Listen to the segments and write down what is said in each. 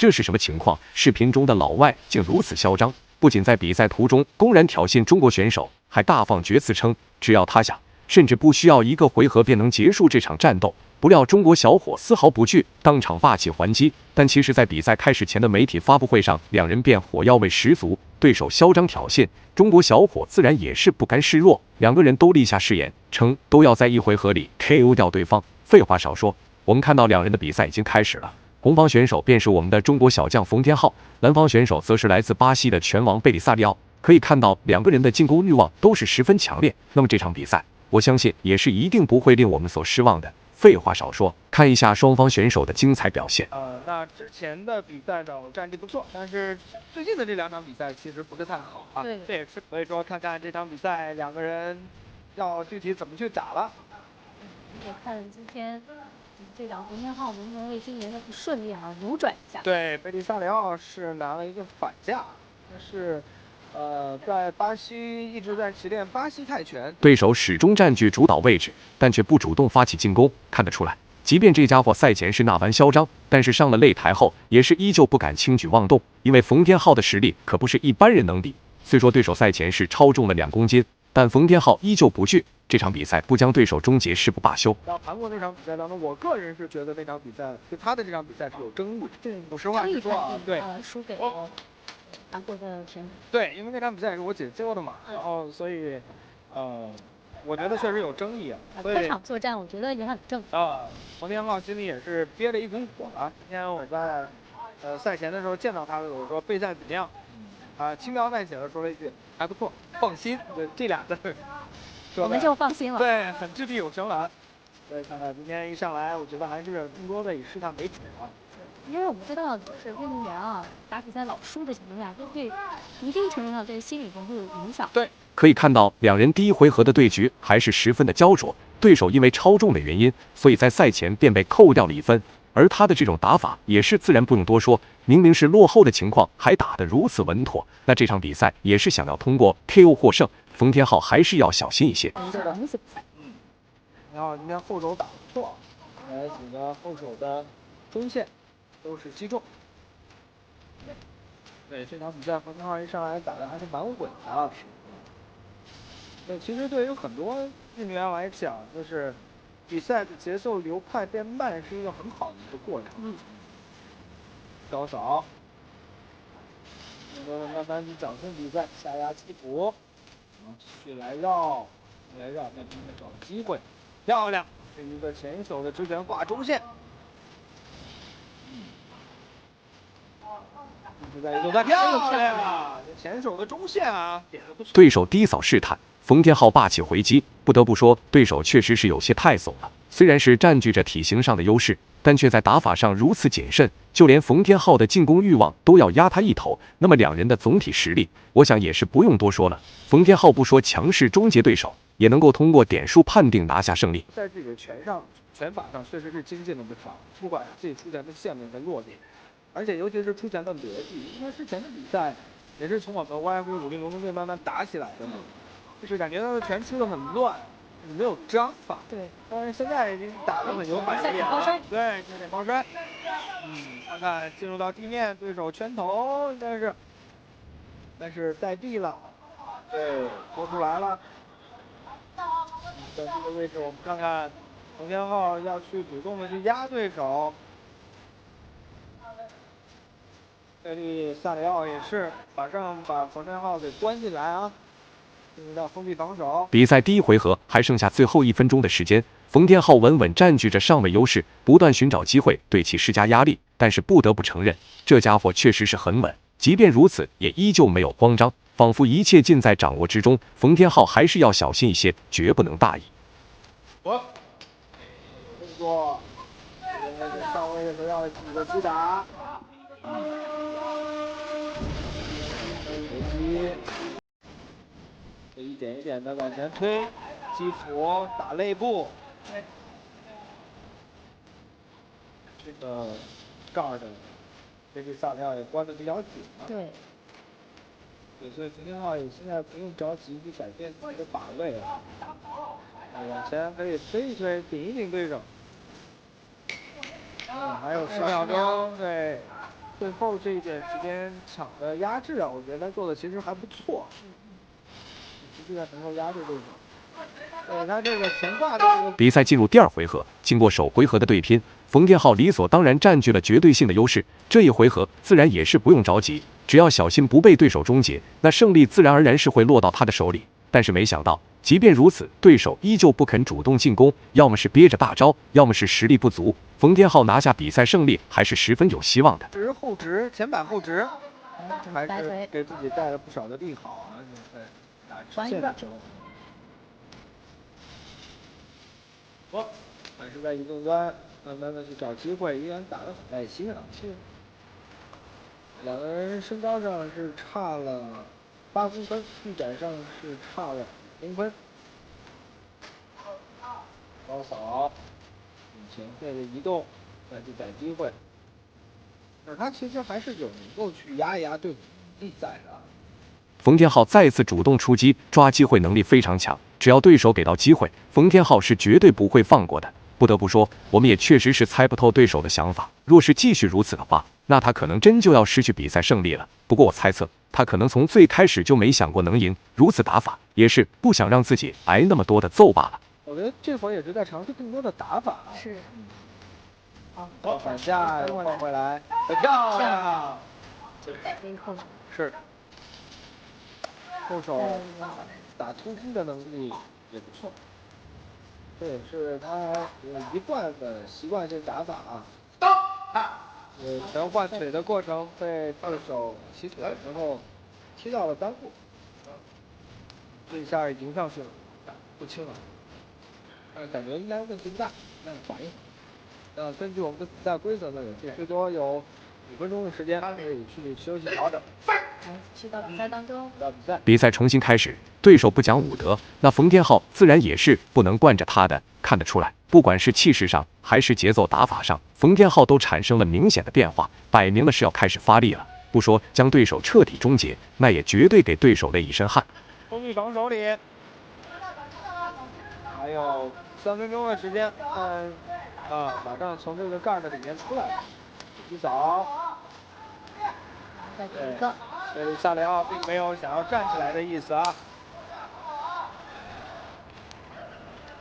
这是什么情况？视频中的老外竟如此嚣张，不仅在比赛途中公然挑衅中国选手，还大放厥词称只要他想，甚至不需要1个回合便能结束这场战斗。不料中国小伙丝毫不惧，当场霸气还击。但其实，在比赛开始前的媒体发布会上，两人便火药味十足，对手嚣张挑衅，中国小伙自然也是不甘示弱，两个人都立下誓言，称都要在1回合里 KO 掉对方。废话少说，我们看到两人的比赛已经开始了。红方选手便是我们的中国小将冯天浩，蓝方选手则是来自巴西的拳王贝里萨利奥。可以看到，两个人的进攻欲望都是十分强烈。那么这场比赛，我相信也是一定不会令我们所失望的。废话少说，看一下双方选手的精彩表现。那之前的比赛呢，战绩不错，但是最近的这2场比赛其实不是太好啊。对，这也是所以说看看这场比赛两个人要具体怎么去打了。也看今天这场冯天浩能不能为今年的不顺利扭转一下。对，贝利萨里奥是拿了一个反架，但是。在巴西一直在习练巴西泰拳，对手始终占据主导位置，但却不主动发起进攻。看得出来，即便这家伙赛前是那般嚣张，但是上了擂台后也是依旧不敢轻举妄动。因为冯天浩的实力可不是一般人能比。虽说对手赛前是超重了2公斤，但冯天浩依旧不惧。这场比赛不将对手终结誓不罢休。到韩国那场比赛当中，我个人是觉得那场比赛就他的这场比赛是有争议。对，有实话实说，对，输给韩国的选手。对，因为那场比赛是我姐救的嘛，然后所以，我觉得确实有争议啊。这场作战我觉得也很正。冯天浩心里也是憋着一股火啊。今天我在赛前的时候见到他的时候，我说备赛怎么样？轻描淡写的说了一句还不错，放心。这俩字，我们就放心了。对，很掷地有声了。所以看看今天一上来，我觉得还是更多的以试探为主啊。因为我们知道，就是运动员打比赛老输的情况下，对一定程度上对心理会有影响。对，可以看到两人第1回合的对局还是十分的焦灼。对手因为超重的原因，所以在赛前便被扣掉了1分。而他的这种打法也是自然不用多说，明明是落后的情况，还打得如此稳妥。那这场比赛也是想要通过 KO 获胜，冯天浩还是要小心一些。然后今天后手打不错，来几个后手的中线。都是击中。对，这场比赛冯天浩一上来打的还是蛮稳的。对，其实对于很多运动员来讲，就是比赛的节奏流快变慢是一个很好的一个过程。高扫，慢慢去掌控比赛，下压击补，继续来绕，再找机会，漂亮！这一个前手的直拳挂中线。漂亮！前手的中线啊，点的不错。对手低扫试探，冯天浩霸气回击。不得不说，对手确实是有些太怂了。虽然是占据着体型上的优势，但却在打法上如此谨慎，就连冯天浩的进攻欲望都要压他一头。那么两人的总体实力，我想也是不用多说了。冯天浩不说强势终结对手，也能够通过点数判定拿下胜利。在这个拳法上确实是精进了不少，不管自己出拳的线路和弱点。而且尤其是出拳的逻辑，因为之前的比赛也是从我们 YF 武力龙中队慢慢打起来的嘛，就是感觉他的拳出的很乱，没有章法。对，但是现在已经打得很有反应力了。对，这点包摔。看看进入到地面，对手拳头，但是在地了，对，拖出来了。在这个位置，我们看看冯天浩要去主动的去压对手。贝利萨里奥也是马上把冯天浩给关进来啊，进入到封闭防守。比赛第1回合还剩下最后1分钟的时间，冯天浩稳稳占据着上位优势，不断寻找机会对其施加压力。但是不得不承认，这家伙确实是很稳。即便如此，也依旧没有慌张，仿佛一切尽在掌握之中。冯天浩还是要小心一些，绝不能大意。动作，上位的时候要几个击打。一点一点的往前推，击斧打肋部。这个杠的贝利萨里奥也关的比较紧啊。对，所以冯天浩也现在不用着急去改变自己的把位了，往前可以推一推，顶一顶对手。还有10秒钟，对。最后这一点时间抢的压制啊，我觉得他做的其实还不错，实际上能够压制对手。对他这个前挂的这个。比赛进入第二回合，经过首回合的对拼，冯天浩理所当然占据了绝对性的优势。这一回合自然也是不用着急，只要小心不被对手终结，那胜利自然而然是会落到他的手里。但是没想到，即便如此，对手依旧不肯主动进攻，要么是憋着大招，要么是实力不足。冯天浩拿下比赛胜利还是十分有希望的。直后直，前板后直，还是给自己带了不少的利好啊！在打直线的时候。还是在移动端慢慢的去找机会，依然打得很耐心啊。两个人身高上是差了8公分，臂展上是差了5公分。高扫，前线的移动，再去逮机会。但是他其实还是有能够去压一压对手能力在的。冯天浩再次主动出击，抓机会能力非常强，只要对手给到机会，冯天浩是绝对不会放过的。不得不说，我们也确实是猜不透对手的想法。若是继续如此的话，那他可能真就要失去比赛胜利了。不过我猜测，他可能从最开始就没想过能赢，如此打法也是不想让自己挨那么多的揍罢了。我觉得这会儿也是在尝试更多的打法。是。好，反架换回来，很漂亮。是。后手打突击的能力也不错。这也是他一贯的习惯性打法啊。全换腿的过程被对手起腿之后踢到了裆部，这一下迎上去了，不轻了。感觉应该问题不大，那缓一缓。根据我们的比赛规则呢，最多有5分钟的时间可以去休息调整。去到比赛当中。比赛重新开始，对手不讲武德，那冯天浩自然也是不能惯着他的。看得出来，不管是气势上还是节奏打法上，冯天浩都产生了明显的变化，摆明了是要开始发力了。不说将对手彻底终结，那也绝对给对手累一身汗。封闭防守里，还有3分钟的时间，马上从这个盖的里面出来，洗澡。再给一个。这里萨雷奥并没有想要站起来的意思啊。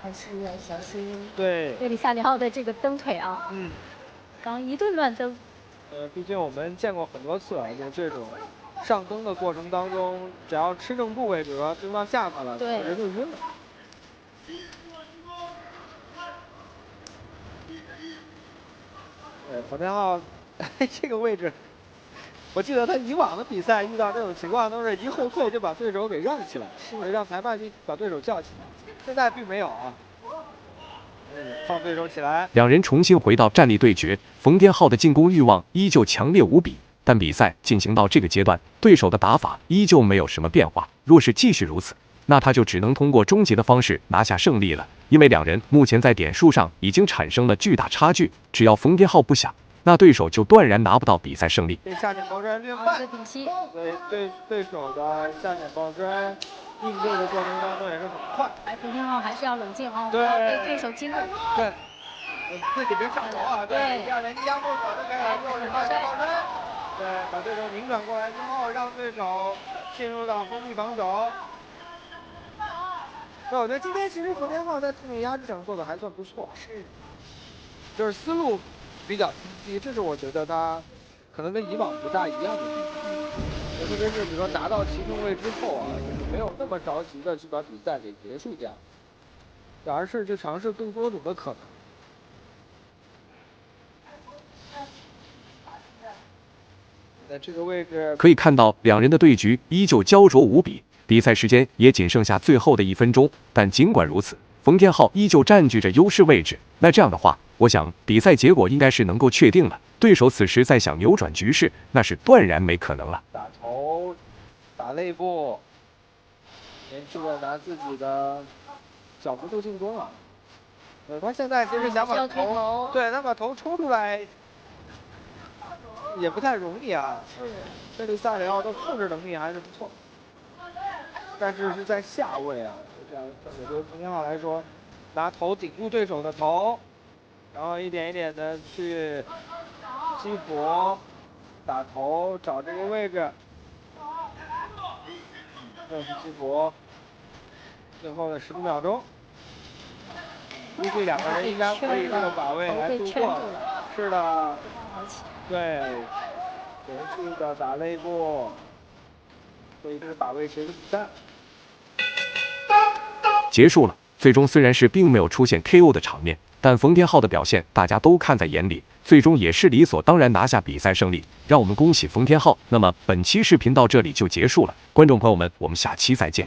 还是要小心。对。这里萨里奥的这个蹬腿啊。刚一顿乱蹬。毕竟我们见过很多次啊，就这种上蹬的过程当中，只要吃正部位，比如说蹬到下巴了，人就晕了。冯天浩这个位置，我记得他以往的比赛遇到这种情况都是一后退就把对手给让起来，让裁判去把对手叫起来。现在并没有啊。放对手起来。两人重新回到战力对决，冯天浩的进攻欲望依旧强烈无比，但比赛进行到这个阶段，对手的打法依旧没有什么变化。若是继续如此，那他就只能通过终结的方式拿下胜利了。因为两人目前在点数上已经产生了巨大差距，只要冯天浩不想，那对手就断然拿不到比赛胜利。下点抱摔略慢，对手的下点抱摔应对的过程当中也是很快。冯天浩还是要冷静啊，对，对手激怒。对，自己别上头啊。对，第二连压后手就开始右手抱摔，对，把对手拧转过来之后，让对手进入到封闭防守。对，我觉得今天其实冯天浩在致命压制上做的还算不错，就是思路比较清晰，这是我觉得他可能跟以往不大一样的地方。特别是比如说拿到其中位之后啊，就是没有那么着急的去把比赛给结束掉，而是去尝试更多种的可能。在这个位置可以看到，两人的对局依旧焦灼无比。比赛时间也仅剩下最后的1分钟，但尽管如此，冯天浩依旧占据着优势位置。那这样的话，我想比赛结果应该是能够确定了。对手此时再想扭转局势，那是断然没可能了。打头，打肋部，连续的拿自己的小幅度进攻了。他现在其实想把头，对，他把头抽出来也不太容易啊。这里萨里奥的控制能力还是不错。但是是在下位啊，这样对于冯天浩来说，拿头顶住对手的头，然后一点一点的去激活，打头找这个位置，正式击鼓，最后的15秒钟，估计两个人应该可以这个把位来度过。是的，对，连续的打了一步，所以这个把位谁的比赛结束了。最终虽然是并没有出现 KO 的场面，但冯天浩的表现大家都看在眼里，最终也是理所当然拿下比赛胜利，让我们恭喜冯天浩。那么本期视频到这里就结束了，观众朋友们，我们下期再见。